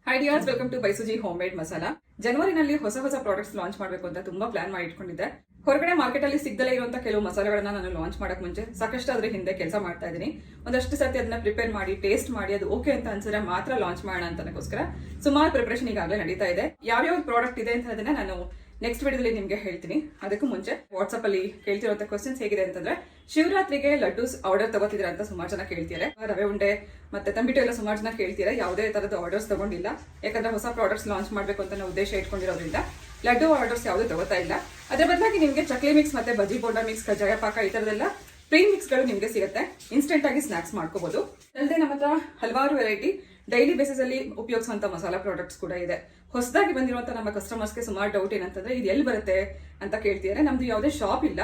High dears, welcome to ಬೈಸುಜಿ home made masala. ಜನವರಿನಲ್ಲಿ ಹೊಸ ಪ್ರಾಡಕ್ಟ್ಸ್ ಲಾಂಚ್ ಮಾಡಬೇಕು ಅಂತ ತುಂಬಾ ಪ್ಲಾನ್ ಮಾಡಿ ಇಟ್ಕೊಂಡಿದ್ದೆ. ಹೊರಗಡೆ ಮಾರ್ಕೆಟ್ ಅಲ್ಲಿ ಸಿಗದಲೇ ಇರುವಂತಹ ಕೆಲವು ಮಸಾಲೆಗಳನ್ನ ನಾನು ಲಾಂಚ್ ಮಾಡಕ್ ಮುಂಚೆ ಸಾಕಷ್ಟು ಅದ್ರ ಹಿಂದೆ ಕೆಲಸ ಮಾಡ್ತಾ ಇದ್ದೀನಿ. ಒಂದಷ್ಟು ಸರ್ತಿ ಅದನ್ನ ಪ್ರಿಪೇರ್ ಮಾಡಿ ಟೇಸ್ಟ್ ಮಾಡಿ ಅದು ಓಕೆ ಅಂತ ಅನ್ಸಿದ್ರೆ ಮಾತ್ರ ಲಾಂಚ್ ಮಾಡೋಣ ಅಂತನಕ್ಕೋಸ್ಕರ ಸುಮಾರು ಪ್ರಿಪರೇಷನ್ ಈಗಾಗಲೇ ನಡೀತಾ ಇದೆ. ಯಾವ್ಯಾವ ಪ್ರಾಡಕ್ಟ್ ಇದೆ ಅಂತ ಅದನ್ನ ನಾನು ನೆಕ್ಸ್ಟ್ ವಿಡಿಯೋದಲ್ಲಿ ನಿಮಗೆ ಹೇಳ್ತೀನಿ. ಅದಕ್ಕೂ ಮುಂಚೆ ವಾಟ್ಸ್ಆಪ್ ಅಲ್ಲಿ ಕೇಳ್ತಿರುವಂತ ಕ್ವಶನ್ಸ್ ಹೇಗಿದೆ ಅಂತಂದ್ರೆ, ಶಿವರಾತ್ರಿಗೆ ಲಡ್ಡೂಸ್ ಆರ್ಡರ್ ತಗೋತಿದ್ರ ಅಂತ ಸುಮಾರು ಜನ ಕೇಳ್ತಿದ್ದಾರೆ. ರವೆ ಉಂಡೆ ಮತ್ತೆ ತಂಬಿಟ್ಟು ಎಲ್ಲ ಸುಮಾರು ಜನ ಕೇಳ್ತಿದ್ದಾರೆ. ಯಾವುದೇ ತರದ ಆರ್ಡರ್ಸ್ ತಗೊಂಡಿಲ್ಲ, ಯಾಕಂದ್ರೆ ಹೊಸ ಪ್ರಾಡಕ್ಟ್ಸ್ ಲಾಂಚ್ ಮಾಡಬೇಕು ಅಂತ ನಾವು ಉದ್ದೇಶ ಇಟ್ಕೊಂಡಿರೋದ್ರಿಂದ ಲಡ್ಡು ಆರ್ಡರ್ಸ್ ಯಾವುದು ತಗೋತಾ ಇಲ್ಲ. ಅದ್ರ ಬದಲಾಗಿ ನಿಮಗೆ ಚಕ್ಲಿ ಮಿಕ್ಸ್ ಮತ್ತೆ ಬಜ್ಜಿ ಬೋಂಡಾ ಮಿಕ್ಸ್, ಕಜ್ಜಾಯ ಪಾಕ ಈ ತರದೆಲ್ಲ ಪ್ರೀ ಮಿಕ್ಸ್ ಗಳು ನಿಮಗೆ ಸಿಗುತ್ತೆ. ಇನ್ಸ್ಟೆಂಟ್ ಆಗಿ ಸ್ನಾಕ್ಸ್ ಮಾಡ್ಕೋಬಹುದು. ಅಲ್ಲದೆ ನಮ್ಮ ಹತ್ರ ಹಲವಾರು ವೆರೈಟಿ ಡೈಲಿ ಬೇಸಿಸ್ ಅಲ್ಲಿ ಉಪಯೋಗಿಸುವಂತ ಮಸಾಲಾ ಪ್ರಾಡಕ್ಟ್ಸ್ ಕೂಡ ಇದೆ. ಹೊಸದಾಗಿ ಬಂದಿರುವಂತ ನಮ್ಮ ಕಸ್ಟಮರ್ಸ್ಗೆ ಸುಮಾರು ಡೌಟ್ ಏನಂತಂದ್ರೆ, ಇದು ಎಲ್ಲಿ ಬರುತ್ತೆ ಅಂತ ಕೇಳ್ತಿದ್ದಾರೆ. ನಮ್ದು ಯಾವುದೇ ಶಾಪ್ ಇಲ್ಲ,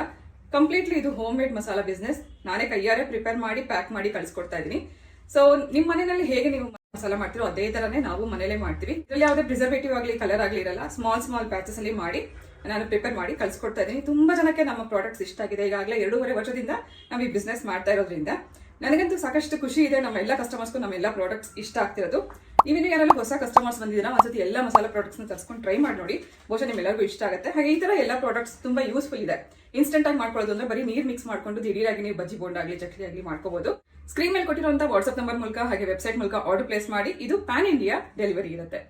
ಕಂಪ್ಲೀಟ್ಲಿ ಇದು ಹೋಮ್ ಮೇಡ್ ಮಸಾಲಾ ಬಿಸ್ನೆಸ್. ನಾನೇ ಕೈಯಾರೆ ಪ್ರಿಪೇರ್ ಮಾಡಿ ಪ್ಯಾಕ್ ಮಾಡಿ ಕಳ್ಸಿಕೊಡ್ತಾ ಇದ್ದೀನಿ. ಸೊ ನಿಮ್ಮ ಮನೆಯಲ್ಲಿ ಹೇಗೆ ನೀವು ಮಸಾಲ ಮಾಡ್ತೀರೋ ಅದೇ ತರನೇ ನಾವು ಮನೇಲೆ ಮಾಡ್ತೀವಿ. ಇದರಲ್ಲಿ ಯಾವುದೇ ಪ್ರಿಸರ್ವೇಟಿವ್ ಆಗಲಿ ಕಲರ್ ಆಗಲಿ ಇರಲ್ಲ. ಸ್ಮಾಲ್ ಬ್ಯಾಚಸ್ ಅಲ್ಲಿ ಮಾಡಿ ನಾನು ಪ್ರಿಪೇರ್ ಮಾಡಿ ಕಳ್ಸಿಕೊಡ್ತಾ ಇದ್ದೀನಿ. ತುಂಬಾ ಜನಕ್ಕೆ ನಮ್ಮ ಪ್ರಾಡಕ್ಟ್ಸ್ ಇಷ್ಟ ಆಗಿದೆ. ಈಗಾಗಲೇ 2.5 ವರ್ಷದಿಂದ ನಾವು ಈ ಬಿಸ್ನೆಸ್ ಮಾಡ್ತಾ ಇರೋದ್ರಿಂದ ನನಗಂತೂ ಸಾಕಷ್ಟು ಖುಷಿ ಇದೆ. ನಮ್ಮ ಎಲ್ಲ ಕಸ್ಟಮರ್ಸ್ಗೂ ನಮ್ಮ ಎಲ್ಲ ಪ್ರಾಡಕ್ಟ್ಸ್ ಇಷ್ಟ ಆಗ್ತಿರೋದು. ನೀವೇನು ಯಾರೆಲ್ಲ ಹೊಸ ಕಸ್ಟಮರ್ಸ್ ಬಂದಿದ್ದೀರಾ, ಒಂದ್ಸತಿ ಎಲ್ಲ ಮಸಾಲಾ ಪ್ರಾಡಕ್ಟ್ಸ್ನ ತರಿಸ್ಕೊಂಡು ಟ್ರೈ ಮಾಡಿ ನೋಡಿ. ಬಹುಶಃ ನಿಮ್ಮೆಲ್ಲರಿಗೂ ಇಷ್ಟ ಆಗುತ್ತೆ. ಹಾಗೆ ಈ ತರ ಎಲ್ಲ ಪ್ರಾಡಕ್ಟ್ಸ್ ತುಂಬಾ ಯೂಸ್ಫುಲ್ ಇದೆ. ಇನ್ಸ್ಟೆಂಟ್ ಆಗಿ ಮಾಡ್ಕೊಳ್ಳೋದು ಅಂದ್ರೆ ಬರೀ ನೀರು ಮಿಕ್ಸ್ ಮಾಡ್ಕೊಂಡು ದಿಢೀರಾಗಿ ನೀವು ಬಜ್ಜಿ ಬೋಂಡ ಆಗಲಿ ಚಕ್ಲಿ ಆಗಲಿ ಮಾಡ್ಕೋಬಹುದು. ಸ್ಕ್ರೀನ್ ಮೇಲೆ ಕೊಟ್ಟಿರುವಂತಹ ವಾಟ್ಸ್ಆಪ್ ನಂಬರ್ ಮೂಲಕ ಹಾಗೆ ವೆಬ್ಸೈಟ್ ಮೂಲಕ ಆರ್ಡರ್ ಪ್ಲೇಸ್ ಮಾಡಿ. ಇದು ಪ್ಯಾನ್ ಇಂಡಿಯಾ ಡೆಲಿವರಿ ಇರುತ್ತೆ.